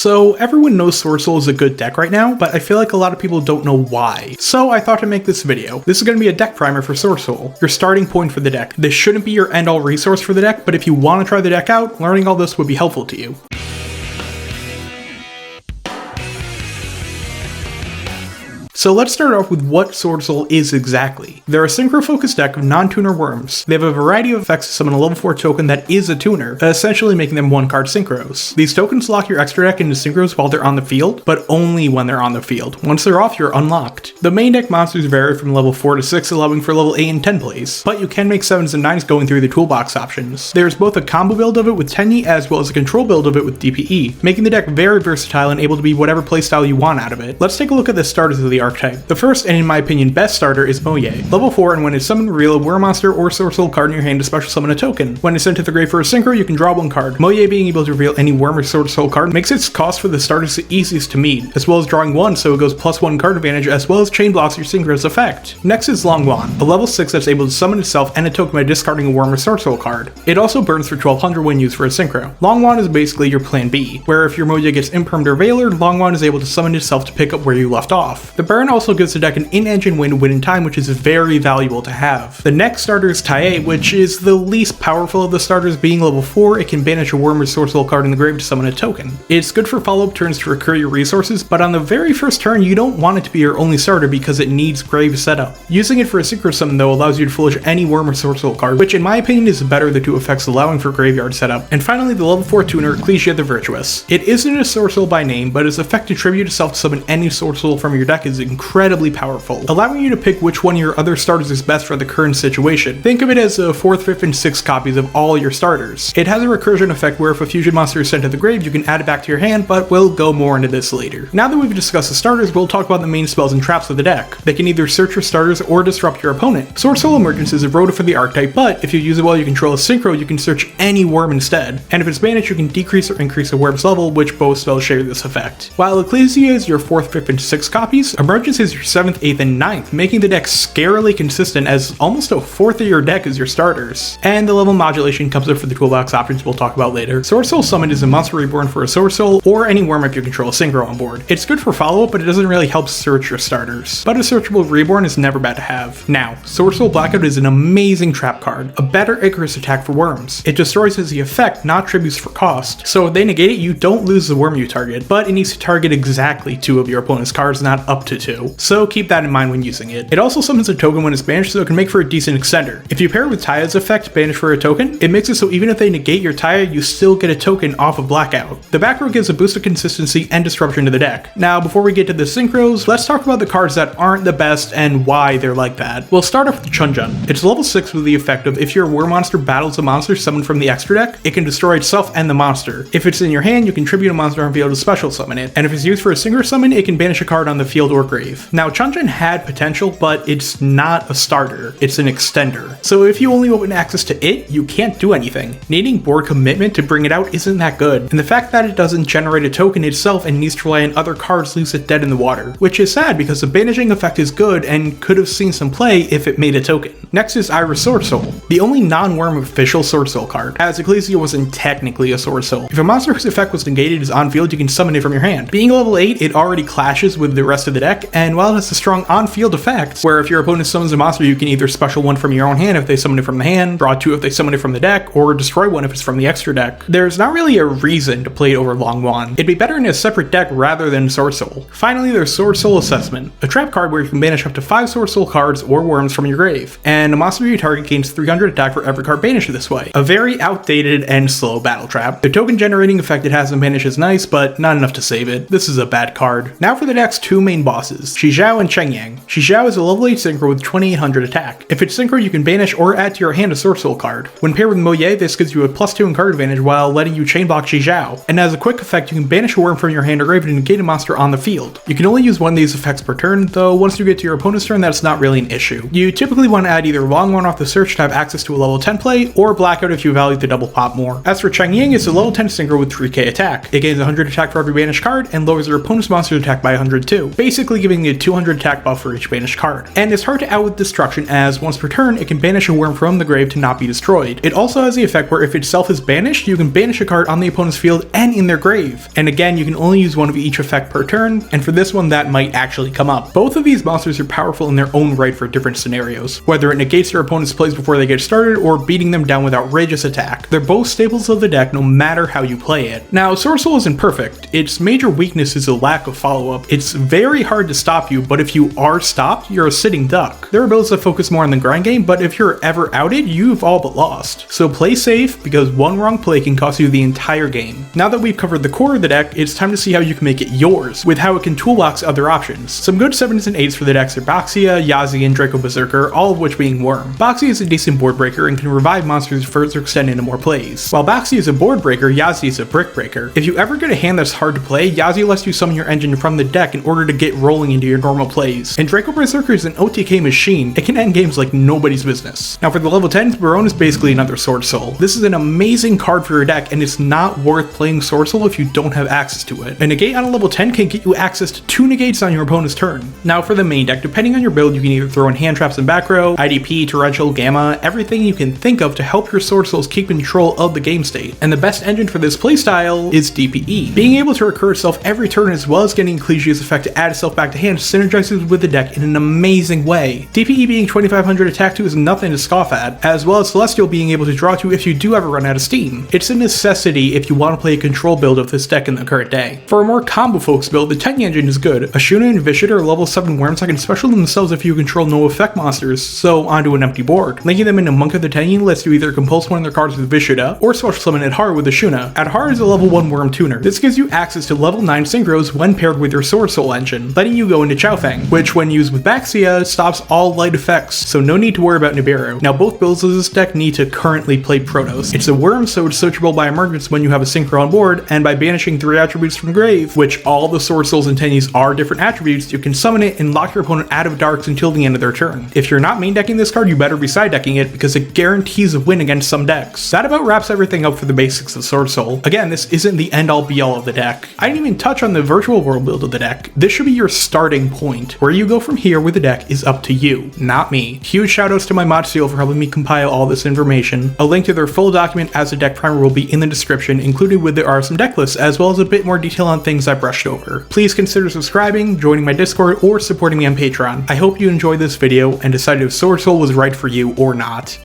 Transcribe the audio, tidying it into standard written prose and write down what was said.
So everyone knows Swordsoul is a good deck right now, but I feel like a lot of people don't know why. So I thought to make this video. This is going to be a deck primer for Swordsoul, your starting point for the deck. This shouldn't be your end-all resource for the deck, but if you want to try the deck out, learning all this would be helpful to you. So let's start off with what Swordsoul is exactly. They're a synchro-focused deck of non-tuner worms. They have a variety of effects to summon a level 4 token that is a tuner, essentially making them one-card synchros. These tokens lock your extra deck into synchros while they're on the field, but only when they're on the field. Once they're off, you're unlocked. The main deck monsters vary from level 4 to 6, allowing for level 8 and 10 plays, but you can make 7s and 9s going through the toolbox options. There's both a combo build of it with Tenyi as well as a control build of it with DPE, making the deck very versatile and able to be whatever playstyle you want out of it. Let's take a look at the starters of the archetype. The first, and in my opinion best starter, is Moye. Level 4, and when it's summoned, reveal a Worm monster or Swordsoul card in your hand to special summon a token. When it's sent to the grave for a synchro, you can draw one card. Moye being able to reveal any Worm or Swordsoul card makes its cost for the starters the easiest to meet, as well as drawing one, so it goes +1 card advantage, as well as chain blocks your synchro's effect. Next is Longwan, a level 6 that's able to summon itself and a token by discarding a Worm or Swordsoul card. It also burns for 1200 when used for a synchro. Longwan is basically your plan B, where if your Moye gets impermed or veilered, Longwan is able to summon itself to pick up where you left off. The burn also gives the deck an in-engine win to win in time, which is very valuable to have. The next starter is Tae, which is the least powerful of the starters. Being level 4, it can banish a Worm or Swordsoul card in the grave to summon a token. It's good for follow-up turns to recur your resources, but on the very first turn, you don't want it to be your only starter because it needs grave setup. Using it for a synchro summon, though, allows you to foolish any Worm or Swordsoul card, which in my opinion is better than 2 effects, allowing for graveyard setup. And finally, the level 4 tuner, Ecclesia the Virtuous. It isn't a Swordsoul by name, but its effect to tribute itself to summon any Swordsoul from your deck is incredibly powerful, allowing you to pick which one of your other starters is best for the current situation. Think of it as 4th, 5th, and 6th copies of all your starters. It has a recursion effect where if a fusion monster is sent to the grave, you can add it back to your hand, but we'll go more into this later. Now that we've discussed the starters, we'll talk about the main spells and traps of the deck. They can either search your starters or disrupt your opponent. Swordsoul Emergence is eroded for the archetype, but if you use it while you control a synchro, you can search any worm instead. And if it's banished, you can decrease or increase a worm's level, which both spells share this effect. While Ecclesia is your 4th, 5th, and 6th copies, Emergence is your 7th, 8th, and 9th, making the deck scarily consistent as almost a 4th of your deck is your starters. And the level modulation comes up for the toolbox options we'll talk about later. Swordsoul Summon is a monster reborn for a Swordsoul or any worm if you control a synchro on board. It's good for follow-up, but it doesn't really help search your starters. But a searchable reborn is never bad to have. Now, Swordsoul Blackout is an amazing trap card, a better Icarus attack for worms. It destroys as the effect, not tributes for cost. So if they negate it, you don't lose the worm you target, but it needs to target exactly 2 of your opponent's cards, not up to 2. So keep that in mind when using it. It also summons a token when it's banished, so it can make for a decent extender. If you pair it with Taya's effect, banish for a token, it makes it so even if they negate your Taya, you still get a token off of Blackout. The back row gives a boost of consistency and disruption to the deck. Now, before we get to the synchros, let's talk about the cards that aren't the best and why they're like that. We'll start off with Chunjun. It's level 6 with the effect of if your Worm monster battles a monster summoned from the extra deck, it can destroy itself and the monster. If it's in your hand, you can tribute a monster on field to special summon it. And if it's used for a synchro summon, it can banish a card on the field or grave. Now, Chunjun had potential, but it's not a starter, it's an extender. So if you only open access to it, you can't do anything. Needing board commitment to bring it out isn't that good, and the fact that it doesn't generate a token itself and needs to rely on other cards leaves it dead in the water, which is sad because the banishing effect is good and could have seen some play if it made a token. Next is Iris Swordsoul, the only non-worm official Swordsoul card, as Ecclesia wasn't technically a Swordsoul. If a monster whose effect was negated is on field, you can summon it from your hand. Being level 8, it already clashes with the rest of the deck, and while it has a strong on-field effect, where if your opponent summons a monster, you can either special one from your own hand if they summon it from the hand, draw 2 if they summon it from the deck, or destroy one if it's from the extra deck. There's not really a reason to play it over Longwan. It'd be better in a separate deck rather than Swordsoul. Finally, there's Swordsoul Assessment, a trap card where you can banish up to 5 Swordsoul cards or worms from your grave, and a monster you target gains 300 attack for every card banished this way. A very outdated and slow battle trap. The token generating effect it has in banish is nice, but not enough to save it. This is a bad card. Now for the deck's 2 main bosses, Xizhao and Chengyang. Xizhao is a level 8 synchro with 2800 attack. If it's synchro, you can banish or add to your hand a Swordsoul card. When paired with Moye, this gives you a +2 in card advantage while letting you chain block Xizhao. And as a quick effect, you can banish a worm from your hand or grave to negate a monster on the field. You can only use one of these effects per turn, though once you get to your opponent's turn, that's not really an issue. You typically want to add either Long Run off the search to have access to a level 10 play, or Blackout if you value the double pop more. As for Chang Ying, it's a level 10 synchro with 3k attack. It gains 100 attack for every banished card, and lowers your opponent's monster's attack by 100 too, basically giving you a 200 attack buff for each banished card. And it's hard to out with destruction, as once per turn, it can banish a worm from the grave to not be destroyed. It also has the effect where if itself is banished, you can banish a card on the opponent's field and in their grave. And again, you can only use one of each effect per turn, and for this one that might actually come up. Both of these monsters are powerful in their own right for different scenarios, whether it negates your opponent's plays before they get started or beating them down with outrageous attack. They're both staples of the deck no matter how you play it. Now, Swordsoul isn't perfect. Its major weakness is a lack of follow-up. It's very hard to stop you, but if you are stopped, you're a sitting duck. There are builds that focus more on the grind game, but if you're ever outed, you've all but lost. So play safe, because one wrong play can cost you the entire game. Now that we've covered the core of the deck, it's time to see how you can make it yours, with how it can toolbox other options. Some good 7s and 8s for the decks are Baxia, Yazi, and direYGO Berserker, all of which being Worm. Baxia is a decent board breaker and can revive monsters to further extend into more plays. While Baxia is a board breaker, Yazi is a brick breaker. If you ever get a hand that's hard to play, Yazi lets you summon your engine from the deck in order to get rolling into your normal plays. And direYGO Berserker is an OTK machine. It can end games like nobody's business. Now for the level 10s, Barone is basically another Swordsoul. This is an amazing card for your deck, and it's not worth playing Swordsoul if you don't have access to it. A negate on a level 10 can get you access to 2 negates on your opponent's turn. Now for the main deck, depending on your build, you can either throw in hand traps and back row, IDP, torrential, gamma, everything you can think of to help your Swordsouls keep control of the game state. And the best engine for this playstyle is DPE. Being able to recur itself every turn as well as getting Ecclesia's effect to add itself back to hand synergizes with the deck in an amazing way. DPE being 2500 attack 2 is nothing to scoff at, as well as Celestial being able to draw 2 if you do ever run out of steam. It's a necessity if you want to play a control build of this deck in the current day. For a more combo focused build, the Tenyi engine is good. Ashuna and Vishit are level 7 worms that can special themselves if you control no effect monsters, so onto an empty board. Linking them into Monk of the Tenyi lets you either compulse one of their cards with Vishita, or special summon Adhar with Ashuna. Adhar is a level 1 worm tuner. This gives you access to level 9 synchros when paired with your Swordsoul engine, letting you go into Chaofeng, which when used with Baxia stops all light effects, so no need to worry about Nibiru. Now both builds of this deck need to currently play Protoss. It's a worm, so it's searchable by emergence when you have a synchro on board, and by banishing 3 attributes from grave, which all the Swordsouls and Tenyis are different attributes, you can summon it and lock your opponent out of darks until the end of their turn. If you're not main decking this card, you better be side decking it because it guarantees a win against some decks. That about wraps everything up for the basics of Swordsoul. Again, this isn't the end all be all of the deck. I didn't even touch on the virtual world build of the deck. This should be your starting point. Where you go from here with the deck is up to you, not me. Huge shoutouts to my mod Seal for helping me compile all this information. A link to their full document as a deck primer will be in the description, included with there are some deck lists as well as a bit more detail on things I brushed over. Please consider subscribing, joining my Discord, or supporting me on Patreon. I hope you enjoyed this video and decided if Swordsoul was right for you or not.